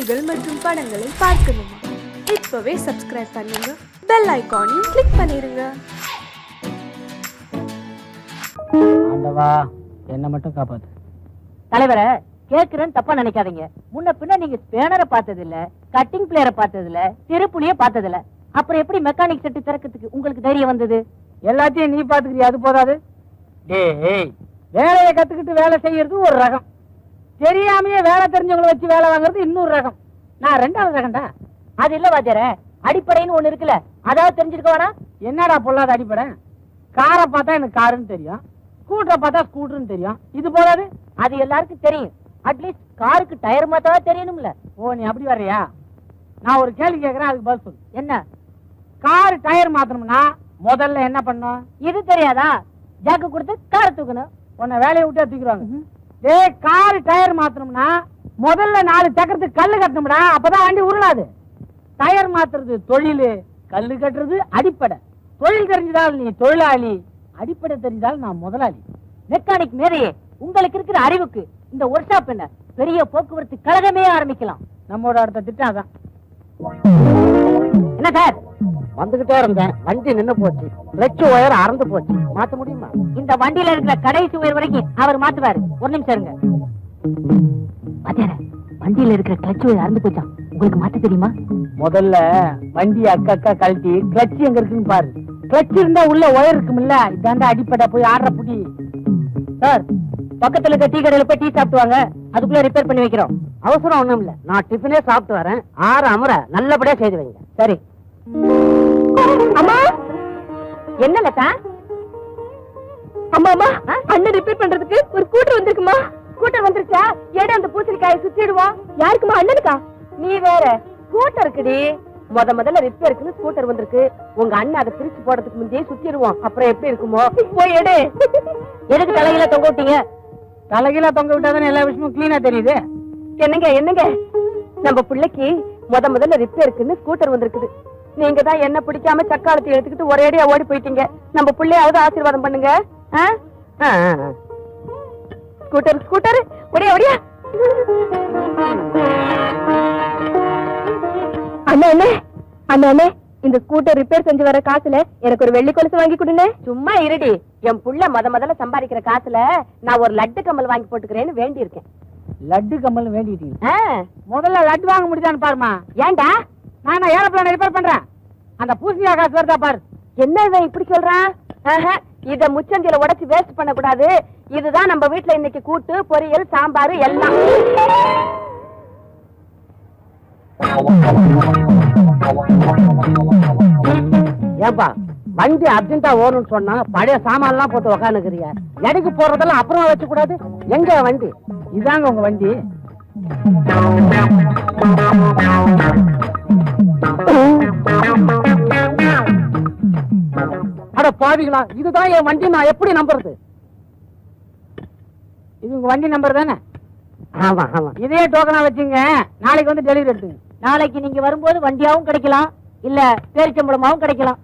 செய்திகள் மற்றும் படங்களை பார்க்கணுமா? இப்பவே சப்ஸ்கிரைப் பண்ணுங்க, பெல் ஐகானையும் கிளிக் பண்ணிருங்க. ஆண்டவா, என்ன மட்டும் காப்பாத்து. தலைவரை கேக்குறேன்னு தப்பா நினைக்காதீங்க. முன்ன பின்ன நீங்க ஸ்பேனரை பார்த்தது இல்ல, கட்டிங் பிளேயரை பார்த்தது இல்ல, திருப்புலிய பார்த்தது இல்ல. அப்புறம் எப்படி மெக்கானிக் செட்டு திறக்கிறதுக்கு உங்களுக்கு தைரியம் வந்தது? எல்லாத்தையும் நீ பாத்துக்கிறியா? அது போதாது. டேய், வேலையை கத்துக்கிட்டு வேலை செய்யறது ஒரு ரகம், தெரியாமையே வேலை தெரிஞ்சவங்களை வச்சு வேலை வாங்குறது இன்னொரு ரகம். நான் ரெண்டாவது ரகம்டா. அது இல்ல வாத்தியார, அடிப்படைன்னு ஒண்ணு இருக்குல்ல, அதாவது தெரிஞ்சிருக்க வேணா? என்னடா பொல்லாத அடிப்படை? காரை பார்த்தா எனக்கு காருன்னு தெரியும், ஸ்கூட்டரை பார்த்தா ஸ்கூட்டர்னு தெரியும். இது போதாது? அது எல்லாருக்கும் தெரியும். அட்லீஸ்ட் காருக்கு டயர் மாத்தவா தெரியணும்ல. ஓ, நீ அப்படி வர்றியா? நான் ஒரு கேள்வி கேட்கறேன், அதுக்கு பதில் சொல்லு. என்ன? கார் டயர் மாத்தணும்னா முதல்ல என்ன பண்ணும்? இது தெரியாதா? ஜாக்கு கொடுத்து காரை தூக்கணும். உன்னை வேலையை விட்டு தூக்கிடுவாங்க. டேய், கார் டயர் மாத்தணும்னா முதல்ல 4 சக்கரத்துக்கு கல்லு கட்டணும்டா, அப்பதான் வண்டி உருளாது. டயர் மாத்துறது தொழில், கல்லு கட்டுறது அடிப்படை. தொழில் தெரிஞ்சதால் நீ தொழிலாளி, அடிப்படை தெரிஞ்சால் நான் முதலாளி. மெக்கானிக் மேதையே, உங்களுக்கு இருக்கிற அறிவுக்கு இந்த ஒர்க் ஷாப் என்ன பெரிய போக்குவரத்து கழகமே ஆரம்பிக்கலாம். நம்மோட அடுத்த திட்டம் அதான். என்ன சார்? வந்துகிட்டே இருந்தேன், வண்டி நின்னு போச்சு, கிளட்ச் ஒயர் அறந்து போச்சு. மாத்த முடியுமா? இந்த வண்டியில இருக்கிற கடைசி உயர் வரைக்கும் அவர் மாத்துவாரு. ஒரு நிமிஷம் இருங்க. வண்டியில இருக்கிற கிளட்ச் ஒயர் அறந்து போச்சா? உங்களுக்கு மாத்த தெரியுமா? முதல்ல வண்டி அக்கா கழட்டி கிளட்ச் எங்க இருக்குன்னு பாரு. கிளட்ச் இருந்தா உள்ள ஒயர் இருக்கும்ல, இதாண்டா அடிப்படை. போய் ஆடுற புடி. சார், பக்கத்துல இருக்க டீ கடையில போய் டீ சாப்பிட்டு வாங்க, அதுக்குள்ள ரிப்பேர் பண்ணி வைக்கிறோம். அவசரம் ஒண்ணும் இல்ல, நான் டிஃபனே சாப்பிட்டு வரேன். 6 அமுறை நல்லபடியா செய்து வைங்க. சரி. அம்மா, என்ன லதா? அம்மா, அண்ணன் ரிப்பேர் பண்றதுக்கு ஒரு ஸ்கூட்டர் வந்திருக்குமா? ஸ்கூட்டர் வந்துருச்சா? ஏடா அந்த பூசணிக்காயை சுத்திடுவோம். யாருக்குமா? அண்ணனுக்கா? நீ வேற, ஸ்கூட்டர் இருக்குடி. முதல்ல ரிப்பேருக்குன்னு ஸ்கூட்டர் வந்திருக்கு. உங்க அண்ணன் அதை பிரிச்சு போடுறதுக்கு முந்தையே சுத்திடுவோம். அப்புறம் எப்படி இருக்குமோ? போய் எடு. எதுக்கு தலையில தொங்க விட்டீங்க? தலைகீழ தொங்க விட்டாதானே எல்லா விஷயமும் கிளீனா தெரியுது. என்னங்க நம்ம பிள்ளைக்கு முதல்ல ரிப்பேருக்குன்னு ஸ்கூட்டர் வந்திருக்குது. நீங்க தான் என்ன பிடிக்காம சக்காலத்தை எடுத்துக்கிட்டு ஒரேடியா ஓடி போயிட்டீங்க. நம்ம பிள்ளையாவது ஆசீர்வாதம் பண்ணுங்க. ஸ்கூட்டர் ஒடியா. அண்ணே, இந்த ஸ்கூட்டர் ரிப்பேர் செஞ்சு வர காசுல எனக்கு ஒரு வெள்ளி கொலுசு வாங்கி கொடுங்க. சும்மா இருடி. என் புள்ள முதல்ல சம்பாதிக்கிற காசுல நான் ஒரு லட்டு கம்மல் வாங்கி போட்டுக்கிறேன்னு வேண்டி இருக்கேன். லட்டு கம்மல் வேண்டிட்டீங்க? முதல்ல லட்டு வாங்க முடியுதான்னு பாருமா. ஏன்டா? நான் ஏரோப்ளேன் ரிப்பேர் பண்றேன். அந்த பூசணியா காசு வருதா பாரு. என்ன இவன் இப்படி சொல்றான்? இத முச்சந்தில உடைச்சு வேஸ்ட் பண்ண கூடாது. இதுதான் நம்ம வீட்டுல இன்னைக்கு கூட்டு, பொரியல், சாம்பார் எல்லாம். ஏன்பா, வண்டி அர்ஜென்டா ஓடணும்னு சொன்னா பழைய சாமான் எல்லாம் போட்டு உக்காந்துக்கிறிய. எடைக்கு போறதெல்லாம் அப்புறமா வச்சு கூடாது. எங்க வண்டி? இதாங்க உங்க வண்டி. அட பாவிகளா, இதுதான் என் வண்டி. நான் எப்படி நம்புறது? இது உங்க வண்டி நம்பர் தானே? ஆமா. இதே டோக்கனா வச்சுங்க, நாளைக்கு வந்து டெலிவரி எடுத்துங்க. நாளைக்கு நீங்க வரும்போது வண்டியாவும் கிடைக்கலாம், இல்ல பேரிச்சம்பளமாவும் கிடைக்கலாம்.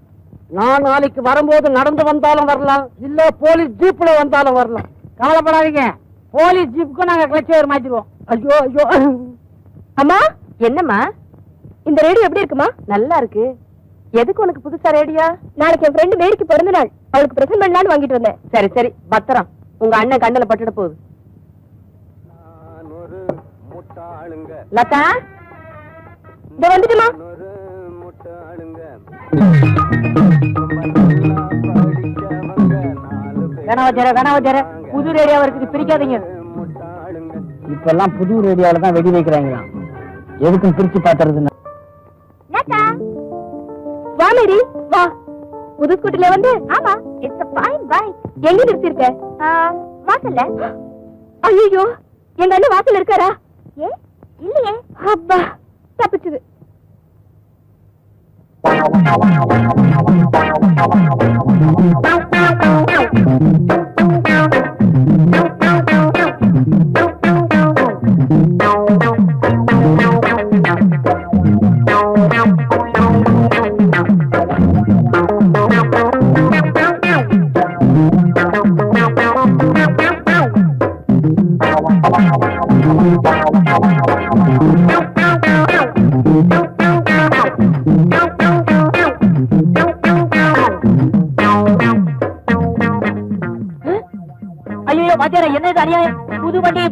நான் நாளைக்கு வரும்போது நடந்து வந்தாலும் வரலாம், இல்ல போலீஸ் ஜீப்ல வந்தாலும் வரலாம். கவலைப்படாதீங்க, போலீஸ் ஜீப்புக்கும் நாங்க கிளட்ச் ஒயர் மாத்திடுவோம். ஐயோ. அம்மா, என்னம்மா இந்த ரேடியோ எப்படி இருக்குமா? நல்லா இருக்கு. எதுக்கு உனக்கு புதுசா ரேடியோ? நாளைக்கு என் ஃப்ரெண்டு மேரிக்கு பிறந்த நாள், அவளுக்கு பிரசன்ட் பண்ணலான்னு வாங்கிட்டு வந்தேன். சரி பத்திரம். உங்க அண்ணன் கண்ணுல பட்டுட போகுது. லதா, இத வந்துட்டுமா? கனவஜர புது ரேடியோ இருக்குது, பிரிக்காதீங்க. இப்ப எல்லாம் புது ரேடியோல தான் வெடி வைக்கிறாங்களா? எதுக்கும் பிரிச்சு பாத்துறதுன்னு. வா மேரி, வா. புது ஸ்கூட்டர்ல வந்து? ஆமா, இட்ஸ் a fine bike. எங்க நிறுத்திருக்க? வாசல்ல. ஐயோ, எங்க அண்ணன் வாசல்ல இருக்காரா? இல்லையே. அப்பா, தப்பிச்சது.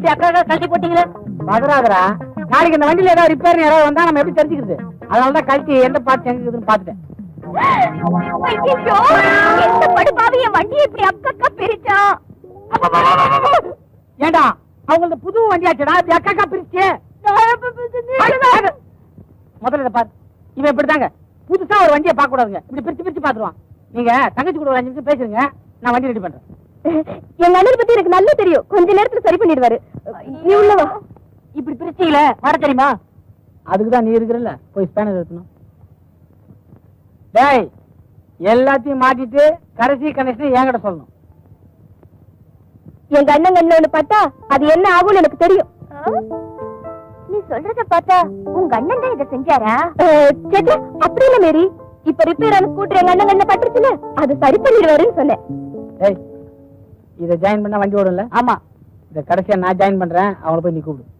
இப்படி அக்கா கழட்டி போட்டீங்களே? பதறாதரா, நாளைக்கு இந்த வண்டியில ஏதாவது ரிப்பேர் யாராவது வந்தா நம்ம எப்படி தெரிஞ்சுக்கிறது? அதனாலதான் கழட்டி எந்த பார்த்து எங்க இருக்குதுன்னு பாத்துட்டேன். ஐயோ, எந்த படுபாவி என் வண்டியை இப்படி அக்கா பிரிச்சான். ஏண்டா அவங்களது புது வண்டியாச்சுடா, அது அக்கா பிரிச்சு. முதல்ல இதை பாரு, இவன் இப்படிதாங்க புதுசா ஒரு வண்டியை பார்க்க கூடாதுங்க, இப்படி பிரிச்சு பிரிச்சு பாத்துருவான். நீங்க தங்கச்சி கூட ஒரு 5 நிமிஷம் பேசுங்க, நான் வண்டி ரெடி பண்றேன். எங்க அண்ணனை பத்தி எனக்கு நல்லா தெரியும், கொஞ்ச நேரத்துல சரி பண்ணிடுவாரு. நீ உள்ளவா. இப்படி பிரிச்சீங்களே, வர தெரியுமா? அதுக்குதான் நீ இருக்கிறல்ல, போய் ஸ்பேனர் எடுக்கணும். டேய், எல்லாத்தையும் மாட்டிட்டு கடைசி கனெக்ஷன் என்கிட்ட சொல்லணும். எங்க அண்ணன் கண்ணு பார்த்தா அது என்ன ஆகும்னு எனக்கு தெரியும். நீ சொல்றத பார்த்தா உங்க அண்ணன் தான் இதை செஞ்சாரா? அப்படி இல்ல மேரி, இப்ப ரிப்பேர் ஆன ஸ்கூட்டர் எங்க அண்ணன் கண்ண பட்டுச்சுல, அது சரி பண்ணிடுவாருன்னு சொன்னேன். டேய், இதை ஜாயின் பண்ணா வண்டி ஓடும்ல? ஆமா. இதை கடைசியா நான் ஜாயின் பண்றேன், அவங்கள போய் நீ கூப்பிடு.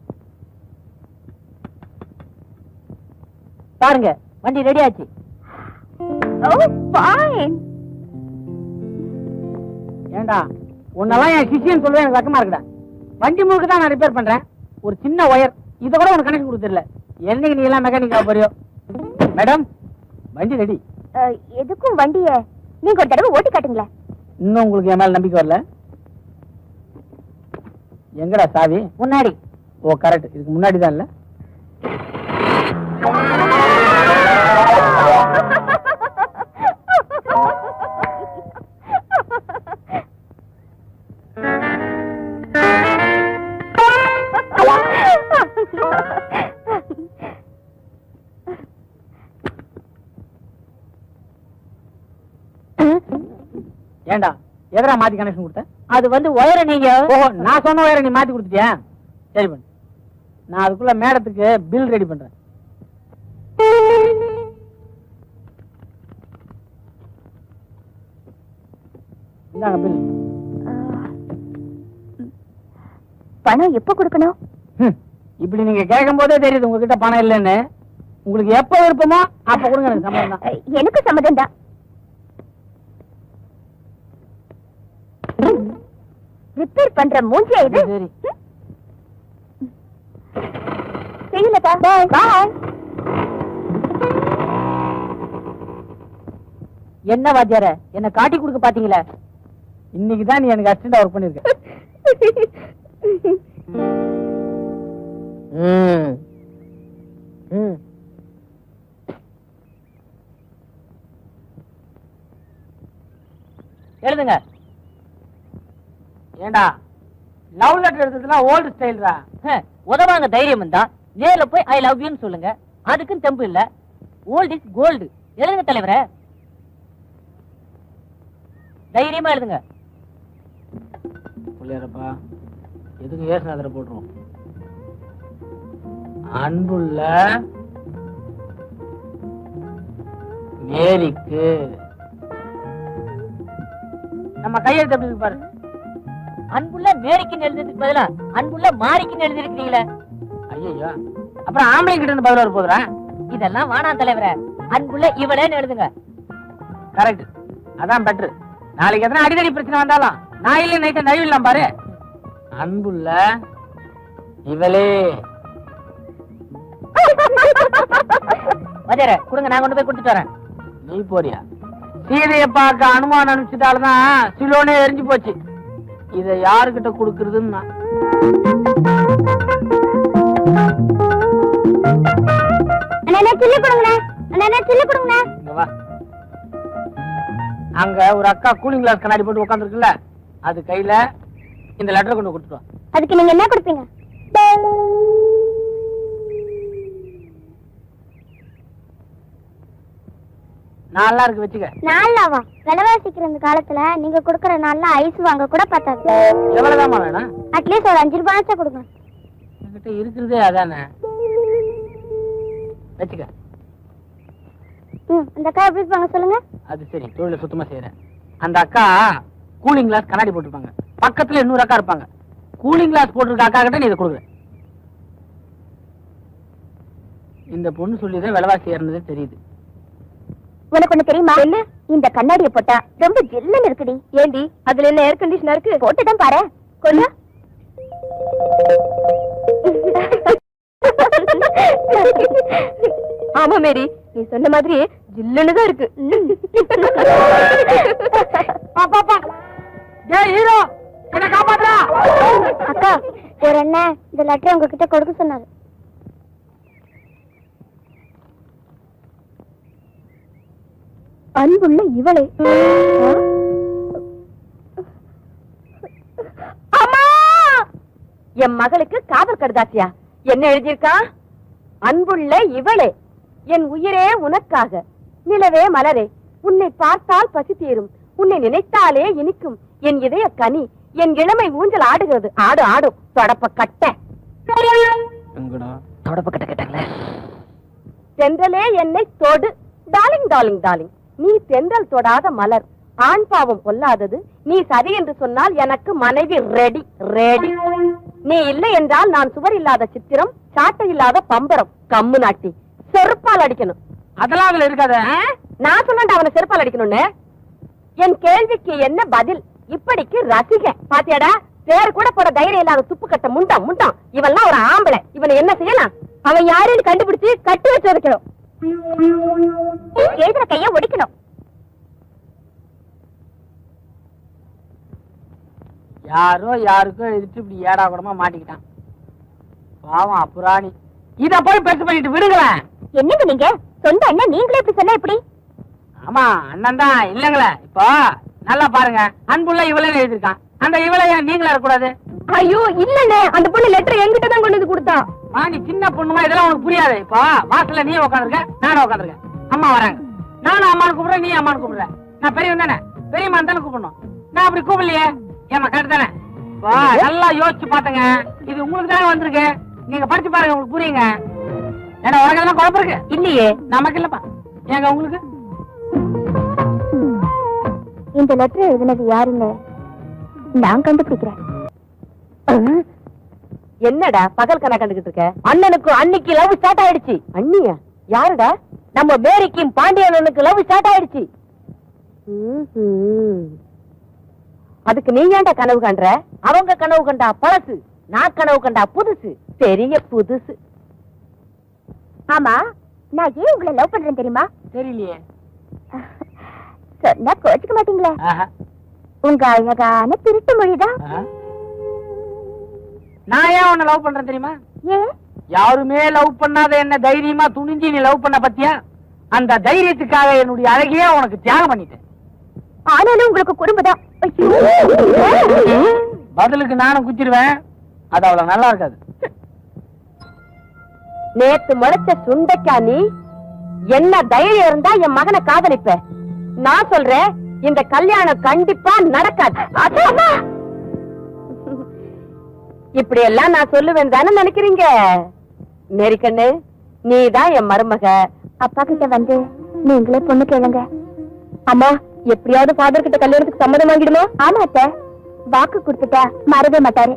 பாருங்க, வண்டி ரெடி ஆச்சு. ஏண்டா, உன்னெல்லாம் என் சிஷியன் சொல்லுவேன், எனக்கு வெக்கமா இருக்குடா. வண்டி முழுக்க தான் நான் ரிப்பேர் பண்றேன், ஒரு சின்ன ஒயர் இத கூட உனக்கு கனெக்ஷன் கொடுத்துடல. என்னைக்கு நீ எல்லாம் மெக்கானிக்கா போறியோ? மேடம், வண்டி ரெடி. எதுக்கும் வண்டிய நீங்க ஒரு தடவை ஓட்டி காட்டுங்களேன். இன்னும் உங்களுக்கு என் மேல நம்பிக்கை வரல? எங்கடா சாவி? முன்னாடி. ஓ கரெக்ட், இதுக்கு முன்னாடி தான் இல்ல? ஏண்டா, எதரா மாத்தி கனெக்ஷன் கொடுத்த? அது வந்து ஒயரை நீங்க நான் சொன்ன ஒயரை நீ மாத்தி கொடுத்துட்டியா? சரி பண்ணு, நான் அதுக்குள்ள மேடத்துக்கு பில் ரெடி பண்றேன். இந்தாங்க பில். பணம் எப்ப கொடுக்கணும்? இப்படி நீங்க கேட்கும் போதே தெரியுது உங்ககிட்ட பணம் இல்லைன்னு. உங்களுக்கு எப்ப விருப்பமோ அப்ப கொடுங்க, எனக்கு சம்மதம் தான். எனக்கு சம்மதம் தான். ரிப்பேர் பண்ற மூஞ்சியா இது? சரி. செய்யலக்கா, பாய் பாய். என்ன வாத்தியார, என்ன காட்டி கொடுக்க பாத்தீங்களா? இன்னைக்கு தான் நீ எனக்கு அசிஸ்டண்டா ஒர்க் பண்ணிருக்க. எழுதுங்க. ஏண்டா, லவ் லெட்டர் எழுதுறதுலாம் ஓல்டு ஸ்டைல்ரா. உதவாங்க தைரியம் இருந்தா நேர்ல போய் ஐ லவ் யூன்னு சொல்லுங்க. அதுக்கும் தெம்பு இல்ல. Old is gold. எழுதுங்க தலைவரே, தைரியமா எழுதுங்க. புள்ளியாரப்பா, எதுக்கு ஏசுநாதரை போட்டுருவோம். அன்புள்ள மேரிக்கு. நம்ம கையெழுத்து எப்படி இருக்கு பாரு. அன்புள்ள மேரிக்குன்னு எழுதுறதுக்கு பதிலா அன்புள்ள மாரிக்குன்னு எழுதிருக்கீங்களே. ஐயோ, அப்புறம் ஆம்பளை கிட்ட இருந்து பதில் வர போதுரா? இதெல்லாம் வாணாம் தலைவரே, அன்புள்ள இவளேன்னு எழுதுங்க. கரெக்ட், அதான் பெட்ரு. நாளைக்கு எத்தனை அடிக்கடி பிரச்சனை வந்தாலும் நான் இல்ல நைட்ட நழுவிடலாம் பாரு. அன்புள்ள இவளே. வாத்தியார கொடுங்க, நான் கொண்டு போய் கொடுத்துட்டு வரேன். நீ போறியா? சீதையை பார்க்க அனுமானம் அனுப்பிச்சுட்டால்தான் சிலோனே எரிஞ்சு போச்சு. இத யாருகிட்ட கொடுக்கறதுன்னு அங்க ஒரு அக்கா கூலிங் கிளாஸ் கண்ணாடி போட்டு உட்கார்ந்து இருக்குல்ல, அது கையில இந்த லெட்டர் கொண்டு கொடுத்துருவோம். அதுக்கு நீங்க என்ன கொடுப்பீங்க? நல்லா இருக்கு, வச்சுக்க. நாலாவா? விலைவாசிக்கிற இந்த காலத்துல நீங்க கொடுக்கற நாள்ல ஐஸ் வாங்க கூட பத்தாது. எவ்வளவுதாமா வேணும்? அட்லீஸ்ட் ஒரு 5 ரூபாயாச்சும் கொடுங்க. என்கிட்ட இருக்கிறதே அதானே, வச்சுக்க. இந்த அக்கா எப்படி இருப்பாங்க சொல்லுங்க? அது சரி, தொழில சுத்தமா செய்யறேன். அந்த அக்கா கூலிங் கிளாஸ் கண்ணாடி போட்டுருப்பாங்க, பக்கத்துல இன்னொரு அக்கா இருப்பாங்க. கூலிங் கிளாஸ் போட்டிருக்க அக்கா கிட்ட நீ இதை கொடுக்குற. இந்த பொண்ணு சொல்லிதான் விலைவாசி ஏறினதே தெரியுது. உனக்கு ஒண்ணு தெரியுமா? என்ன? இந்த கண்ணாடியை போட்டா ரொம்ப ஜில்லுன்னு இருக்குடி. ஏண்டி, அதுல என்ன ஏர் கண்டிஷனா இருக்கு? போட்டுதான் பாரு. கொஞ்சம் ஆமா மேரி, நீ சொன்ன மாதிரி ஜில்லுன்னு தான் இருக்கு. ஹீரோ என்ன காப்பாத்துறா. அக்கா, ஒரு அண்ணன் இந்த லெட்டர் உங்ககிட்ட கொடுக்க சொன்னாரு. அன்புள்ள இவளே. அம்மா, என் மகளுக்கு காதல் கடுதாசியா? என்ன எழுதியிருக்கா? அன்புள்ள இவளே, என் உயிரே உனக்காக, நிலவே மலரே, உன்னை பார்த்தால் பசி தீரும், உன்னை நினைத்தாலே இனிக்கும் என் இதய கனி, என் இளமை ஊஞ்சல் ஆடுகிறது. ஆடு ஆடும் தொடப்ப கட்ட. தொடப்ப கட்ட கேட்டாங்களே. தென்றலே என்னை தொடு, டார்லிங் டார்லிங் டார்லிங், நீ தென்றல் தொடாத மலர், ஆண் பாவம் பொல்லாதது, நீ சரி என்று சொன்னால் எனக்கு மனைவி ரெடி ரெடி. நீ இல்லை என்றால் நான் சுவர் இல்லாத சித்திரம், சாட்டை இல்லாத பம்பரம், கம்மு நாட்டி செருப்பால் அடிக்கணும். அதெல்லாம் அதுல இருக்காத. நான் சொன்னேன் அவனை செருப்பால் அடிக்கணும்னு. என் கேள்விக்கு என்ன பதில்? இப்படிக்கு ரசிக பாத்தியாடா, பேர் கூட போட தைரியம் இல்லாத துப்பு கட்ட முண்டம் முண்டம். இவெல்லாம் ஒரு ஆம்பளை, இவனை என்ன செய்யலாம்? அவன் யாருன்னு கண்டுபிடிச்சு கட்டி வச்சு வைக்கணும். எழுதுற கைய ஒடிக்கணும். யாரோ யாருக்கோ எழுதிட்டு இப்படி ஏடா கூடமா மாட்டிக்கிட்டான். பாவம் அப்புராணி. இத போய் பெருசு பண்ணிட்டு விடுங்களேன். என்னங்க நீங்க சொந்த அண்ணன் நீங்களே இப்படி சொன்னா எப்படி? ஆமா அண்ணன் தான் இல்லங்களே. இப்போ நல்லா பாருங்க, அன்புள்ள இவளே எழுதிருக்கான். அந்த இவளை நீங்களா இருக்கக்கூடாது. ஐயோ இல்லண்ணே, அந்த பொண்ணு லெட்டர் என்கிட்ட தான் கொண்டு வந்து கொடுத்தா. நீ சின்ன பொண்ணுமா, இதெல்லாம் உனக்கு புரியாது. இப்போ வாசல்ல நீ உட்காந்துருக்க, நானும் உட்காந்துருக்கேன். அம்மா வராங்க, நானும் அம்மானு கூப்பிடுறேன், நீ அம்மானு கூப்பிடுற. நான் பெரியவன் தானே, பெரியம்மா தானே கூப்பிடணும். நான் அப்படி கூப்பிடலையே. ஏமா கரெக்ட் தானே? நல்லா யோசிச்சு பாத்துங்க. இது உங்களுக்கு தானே வந்திருக்கு. நீங்க படிச்சு பாருங்க, உங்களுக்கு புரியுங்க. ஏன்னா உனக்கு எதெல்லாம் குழப்பம் இருக்கு இல்லையே? நமக்கு இல்லப்பா. ஏங்க உங்களுக்கு? இந்த லெட்டர் எழுதினது யாருங்க? நான் கண்டுபிடிக்கிறேன். என்னடா பகல் கணக்கு கண்டுகிட்டு இருக்க? அண்ணனுக்கு அன்னைக்கு லவ் ஸ்டார்ட் ஆயிடுச்சு. அண்ணியா? யாருடா? நம்ம மேரிக்கும் பாண்டியனுக்கு லவ் ஸ்டார்ட் ஆயிடுச்சு. அதுக்கு நீ ஏன்டா கனவு கண்ற? அவங்க கனவு கண்டா பழசு, நான் கனவு கண்டா புதுசு, பெரிய புதுசு. ஆமா, நான் ஏன் உங்களை லவ் பண்றேன் தெரியுமா? தெரியலையே. சொன்னா கோச்சுக்க மாட்டீங்களா? உங்க அழகான திருட்டு மொழிதான். நான் ஏன் உன்னை லவ் பண்றேன் தெரியுமா? ஏன்? யாருமே லவ் பண்ணாத என்ன தைரியமா துணிஞ்சு நீ லவ் பண்ண பத்தியா? அந்த தைரியத்துக்காக என்னுடைய அழகையே உனக்கு தியாகம் பண்ணிட்டேன். ஆனாலும் உங்களுக்கு குடும்பம். பதிலுக்கு நானும் குச்சிருவேன். அது அவ்வளவு நல்லா இருக்காது. நேத்து முளைச்ச சுண்டைக்கா நீ. என்ன தைரியம் இருந்தா என் மகனை காதலிப்ப? நான் சொல்றேன், இந்த கல்யாணம் கண்டிப்பா நடக்காது. இப்படி எல்லாம் நான் சொல்லுவேன் தானே நினைக்கிறீங்க? மேரிக்கண்ணு, நீதான் என் மருமக. அப்பா கிட்ட வந்து நீங்களே பொண்ணு கேளுங்க. அம்மா, எப்படியாவது ஃபாதர் கிட்ட கல்யாணத்துக்கு சம்மதம் வாங்கிடுமா? ஆமா அத்தை, வாக்கு கொடுத்துட்டா மறவே மாட்டாரு.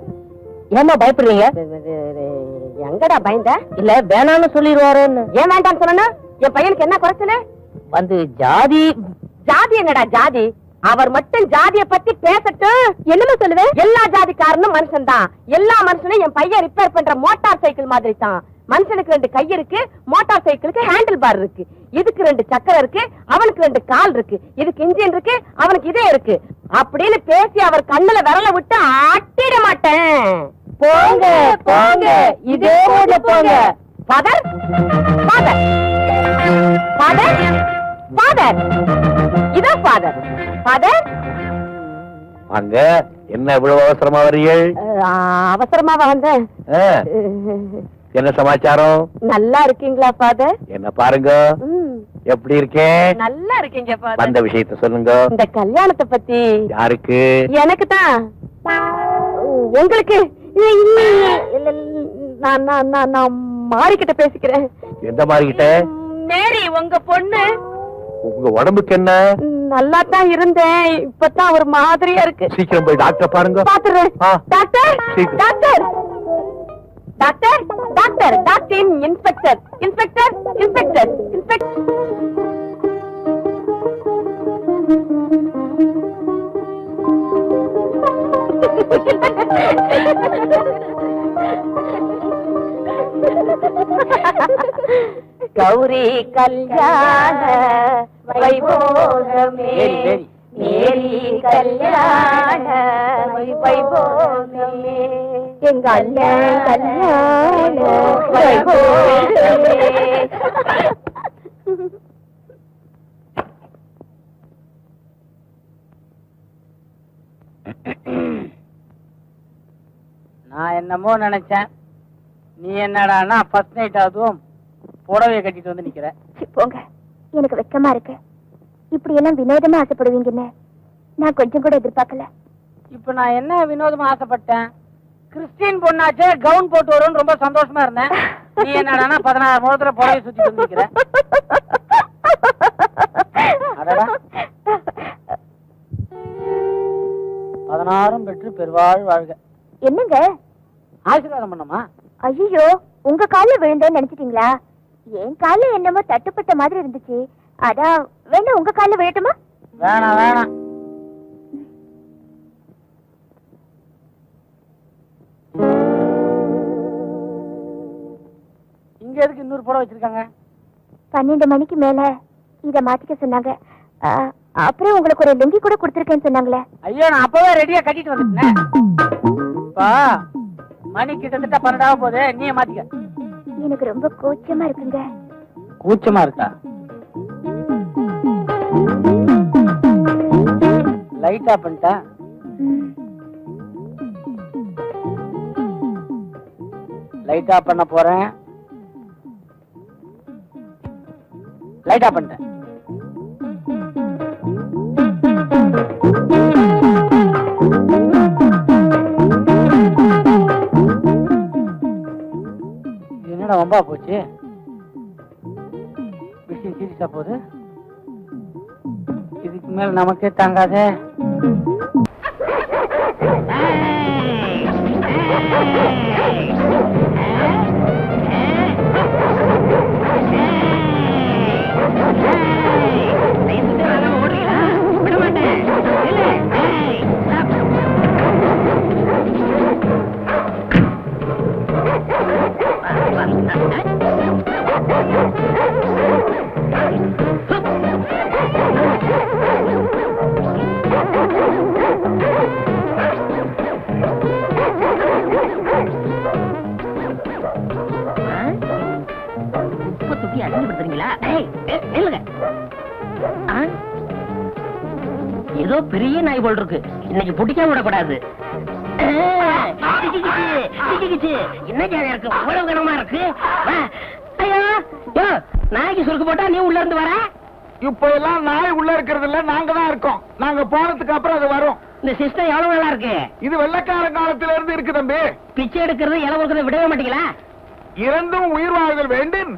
ஏமா பயப்படுறீங்க? எங்கடா பயந்த? இல்ல வேணான்னு சொல்லிடுவாரோன்னு. ஏன் வேண்டான்னு சொன்னா? என் பையனுக்கு என்ன குறைச்சல? வந்து ஜாதி. ஜாதி என்னடா ஜாதி? அவர் மட்டும் ஜாதிய பத்தி பேசட்டும். என்னமா சொல்லுவேன்? எல்லா ஜாதிக்காரனும் மனுஷன் தான். எல்லா மனுஷனும் என் பையன் ரிப்பேர் பண்ற மோட்டார் சைக்கிள் மாதிரி தான். மனுஷனுக்கு 2 கை இருக்கு, மோட்டார் சைக்கிளுக்கு ஹேண்டில் பார் இருக்கு. இதுக்கு 2 சக்கரம் இருக்கு, அவனுக்கு 2 கால் இருக்கு. இதுக்கு இன்ஜின் இருக்கு, அவனுக்கு இதே இருக்கு. அப்படின்னு பேசி அவர் கண்ணுல விரல விட்டு ஆட்டிட மாட்டேன். போங்க போங்க, இதே போங்க. ஃபாதர் ஃபாதர் ஃபாதர் ஃபாதர், இதோ ஃபாதர். ஃபாதர் அங்க என்ன இவ்வளவு அவசரமா வரீர்கள்? அவசரமாவா வந்தேன். என்ன சமாச்சாரம்? நல்லா இருக்கீங்களா ஃபாதர்? என்ன பாருங்க, எப்படி இருக்கேன்? நல்லா இருக்கீங்க ஃபாதர். வந்த விஷயத்த சொல்லுங்க. இந்த கல்யாணத்தை பத்தி. யாருக்கு? எனக்கு தான். உங்களுக்கு? நான் மாறிக்கிட்ட பேசிக்கிறேன். எந்த மாறிக்கிட்ட? மேரி, உங்க பொண்ணு. உங்க உடம்புக்கு என்ன? நல்லா தான் இருந்தேன், இப்பதான் ஒரு மாதிரியா இருக்கு. சீக்கிரம் போய் டாக்டர் பாருங்க. பாத்துறேன். Doctor doctor doctor doctor doctor inspector inspector inspector inspector. Gowri கல்யாண வைபோகமே மேரி கல்யாண வைபோகமே எங்க அண்ணன் கல்யாண வைபோகமே. நான் என்னமோ நினைச்சேன், நீ என்னடான்னா ஃபர்ஸ்ட் நைட் அதுவும் புடவைய கட்டிட்டு வந்து நிக்கிற. போங்க, எனக்கு வெக்கமா இருக்கு. இப்படி எல்லாம் வினோதமா ஆசைப்படுவீங்கன்னு நான் கொஞ்சம் கூட எதிர்பார்க்கல. இப்ப நான் என்ன வினோதமா ஆசைப்பட்டேன்? கிறிஸ்டின் பொண்ணாச்சே கவுன் போட்டு வரும்னு ரொம்ப சந்தோஷமா இருந்தேன். நீ என்னடான்னா 16 முகத்துல புடவை சுத்திட்டு வந்து நிக்கிற. அடடா, 16 பெற்று பெருவாழ் வாழ்க. என்னங்க ஆசீர்வாதம் பண்ணமா? ஐயோ, உங்க கால்ல விழுந்தேன்னு நினைச்சிட்டீங்களா? என் கால்ல என்னமோ தட்டுப்பட்ட மாதிரி இருந்துச்சு, அதான் வேணா உங்க கால்ல விழட்டுமா? வேணாம் வேணாம். இங்க எதுக்கு இன்னொரு புடவை வச்சிருக்காங்க? 12 மணிக்கு மேல இத மாத்திக்க சொன்னாங்க. அப்புறம் உங்களுக்கு ஒரு லுங்கி கூட கொடுத்திருக்கேன்னு சொன்னாங்களே. ஐயோ, நான் அப்பவே ரெடியா கட்டிட்டு வந்துட்டேன். மணி கிட்டத்தட்ட 12 போகுது, நீயே மாத்திக்க. எனக்கு ரொம்ப கூச்சமா இருக்குங்க. கூச்சமா இருக்கா? லைட் ஆஃப் பண்ணிட்டா? லைட் ஆஃப் பண்ண போறேன். லைட் ஆஃப் பண்ணிட்டேன். என்னடா வம்பா போச்சு? விஷயம் சீரியஸா போகுது. இதுக்கு மேல நமக்கே தாங்காதே. ஏதோ பெரிய நாய் போல் இருக்கு, இன்னைக்கு பிடிக்காம விடக்கூடாது. என்ன ஜாலியா இருக்கு, அவ்வளவு கனமா இருக்கு. நாய்க்கு சுருக்கு போட்டா நீ உள்ள இருந்து வர. இப்ப எல்லாம் நாய் உள்ள இருக்கிறது இல்ல, நாங்க தான் இருக்கோம். நாங்க போனதுக்கு அப்புறம் அது வரும். இந்த சிஸ்டம் எவ்வளவு நல்லா இருக்கு. இது வெள்ளக்கார காலத்துல இருந்து இருக்கு தம்பி. பிச்சை எடுக்கிறது இலை கொடுக்கறத விடவே மாட்டீங்களா? இறந்தும் உயிர் வாழ்தல் வேண்டும்,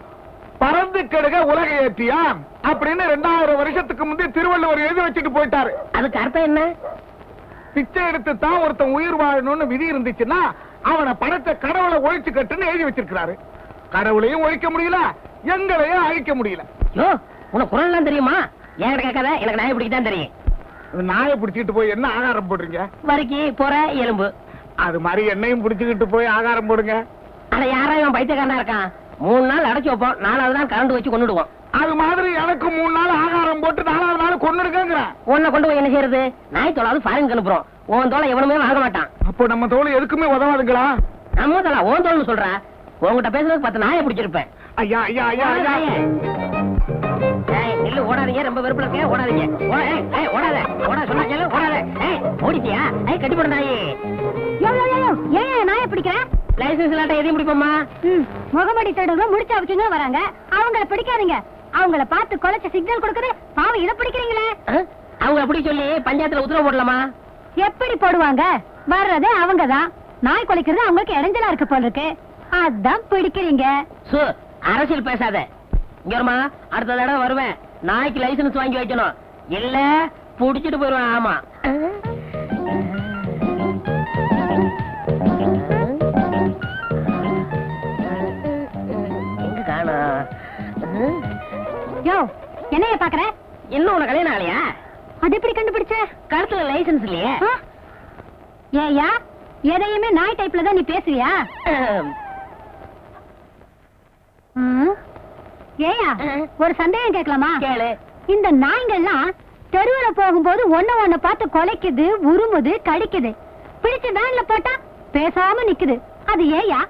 பறந்து கெடுக உலக ஏற்றியான் அப்படின்னு 2000 வருஷத்துக்கு முந்தைய திருவள்ளுவர் எழுதி வச்சுட்டு போயிட்டாரு. அதுக்கு அர்த்தம் என்ன? பிச்சை எடுத்து தான் ஒருத்தன் உயிர் வாழணும்னு விதி இருந்துச்சுன்னா அவனை பணத்தை கடவுளை ஒழிச்சு கட்டுன்னு எழுதி வச்சிருக்கிறாரு. கடவுளையும் ஒழிக்க முடியல, எங்களையும் அழிக்க முடியல. யோ, உனக்கு குரல் எல்லாம் தெரியுமா? ஏன் கேட்காத, எனக்கு நாயை பிடிக்கதான் தெரியும். நாயை பிடிச்சிட்டு போய் என்ன ஆகாரம் போடுறீங்க? வரைக்கு போற எலும்பு. அது மாதிரி என்னையும் பிடிச்சுக்கிட்டு போய் ஆகாரம் போடுங்க. அட யாரா இவன் பைத்தியக்காரனா இருக்கான்? 3 நாள் அடைச்சு வைப்போம், 4வது நாள் கரண்ட் வச்சு கொண்டுடுவோம். அது மாதிரி எனக்கு 3 நாள் ஆகாரம் போட்டு 4வது நாள் கொண்டுடுங்க. உன்னை கொண்டு போய் என்ன செய்யறது? நாய் தோலாவது ஃபாரின் அனுப்புறோம். உன் தோலை எவனுமே வாங்க மாட்டான். அப்போ நம்ம தோல் எதுக்குமே உதவாதுங்களா? நம்ம தோலா உன் தோல்னு சொல்ற? உங்ககிட்ட பேசுறதுக்கு 10 நாயை பிடிச்சிருப்பேன். ஐயா ஐயா ஐயா ஐயா, நில்லு, ஓடாதீங்க, ரொம்ப வெறுப்புல இருக்க, ஓடாதீங்க. ஓடாத ஓடாத சொன்னாங்க, ஓடாத. ஓடிட்டியா? கட்டி போட நாயே. ஏன் நாயை பிடிக்கிற? லைசன்ஸ் இல்லாட்ட எதையும் பிடிப்போமா? முகமடி தேடுங்க முடிச்சா வச்சுங்க வராங்க, அவங்கள பிடிக்காதீங்க. அவங்கள பார்த்து கொலைச்ச சிக்னல் கொடுக்குது, பாவம் இதை பிடிக்கிறீங்களே. அவங்க அப்படி சொல்லி பஞ்சாயத்துல உத்தரவு போடலாமா? எப்படி போடுவாங்க? வர்றதே அவங்கதான். நாய் கொலைக்கிறது அவங்களுக்கு இடைஞ்சலா இருக்கு போல இருக்கு, அதான் பிடிக்கிறீங்க. அரசியல் பேசாத. இங்க வருமா, அடுத்த தடவை வருவேன், நாய்க்கு லைசன்ஸ் வாங்கி வைக்கணும், இல்ல புடிச்சிட்டு போயிருவேன். ஆமா, எங்க காணோம்? யோ, என்னைய பாக்குற? இன்னும் உனக்கு கல்யாணம் ஆலையா? அது எப்படி கண்டுபிடிச்ச? கழுத்துல லைசன்ஸ் இல்லையே. ஏயா, எதையுமே நாய் டைப்ல தான் நீ பேசுவியா? ஏயா ஒரு சந்தேகம் கேட்கலாமா? கேளு. இந்த நாய்ங்கள்லாம் தெருவுல போகும்போது ஒண்ணு பார்த்து கொலைக்குது, உருமுது, கடிக்குது. பிடிச்ச வேன்ல போட்டா பேசாம நிக்குது. அது ஏயா?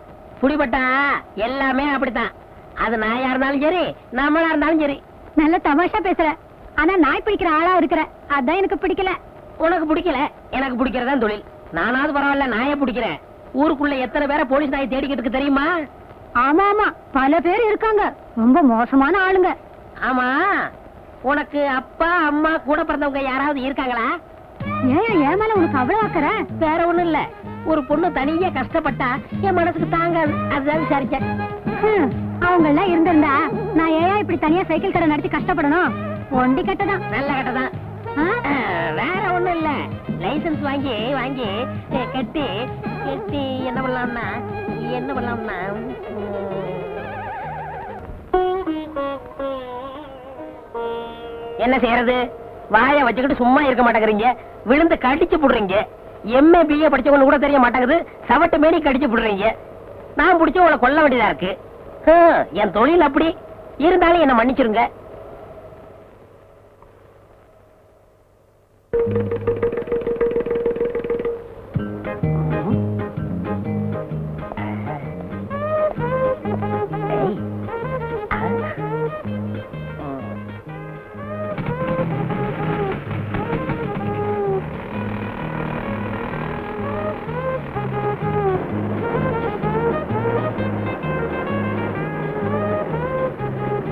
புடிபட்டா எல்லாமே அப்படித்தான். அது நாயா இருந்தாலும் சரி, நம்மளா இருந்தாலும் சரி. நல்ல தமாஷா பேசுற. ஆனா நாய் பிடிக்கிற ஆளா இருக்கிற, அதான் எனக்கு பிடிக்கல. உனக்கு பிடிக்கல, எனக்கு பிடிக்கிறதான் தொழில். நானாவது பரவாயில்ல, நாயை பிடிக்கிறேன். ஊருக்குள்ள எத்தனை பேரை போலீஸ் நாயை தேடிக்கிட்டு இருக்கு தெரியுமா? ஆமா ஆமா, பல பேர் இருக்காங்க, ரொம்ப மோசமான ஆளுங்க. ஆமா, உனக்கு அப்பா அம்மா கூட பிறந்தவங்க யாராவது இருக்காங்களா? ஏன் என் மேல உனக்கு அவ்வளவு ஆக்கற? வேற ஒண்ணும் இல்ல, ஒரு பொண்ணு தனியா கஷ்டப்பட்டா என் மனசுக்கு தாங்காது, அதுதான் விசாரிச்சேன். அவங்க எல்லாம் இருந்திருந்தா நான் ஏன் இப்படி தனியா சைக்கிள் கடை நடத்தி கஷ்டப்படணும்? ஒண்டி கட்டதான். நல்ல கட்டதான். வேற ஒண்ணும் இல்ல, லைசன்ஸ் வாங்கி கட்டி என்ன பண்ணலாம்னா என்ன செய்யறது? வாயை வச்சுக்கிட்டு சும்மா இருக்க மாட்டேங்கிறீங்க, விழுந்து கடிச்சு புடுறீங்க. எம்ஏ பிஏ படிச்சவங்க கூட தெரிய மாட்டேங்குது, சவட்டு மேடி கடிச்சு புடுறீங்க. நான் பிடிச்ச உங்களை கொல்ல வேண்டியதா இருக்கு. என் தொழில் அப்படி இருந்தாலும் என்ன மன்னிச்சிருங்க.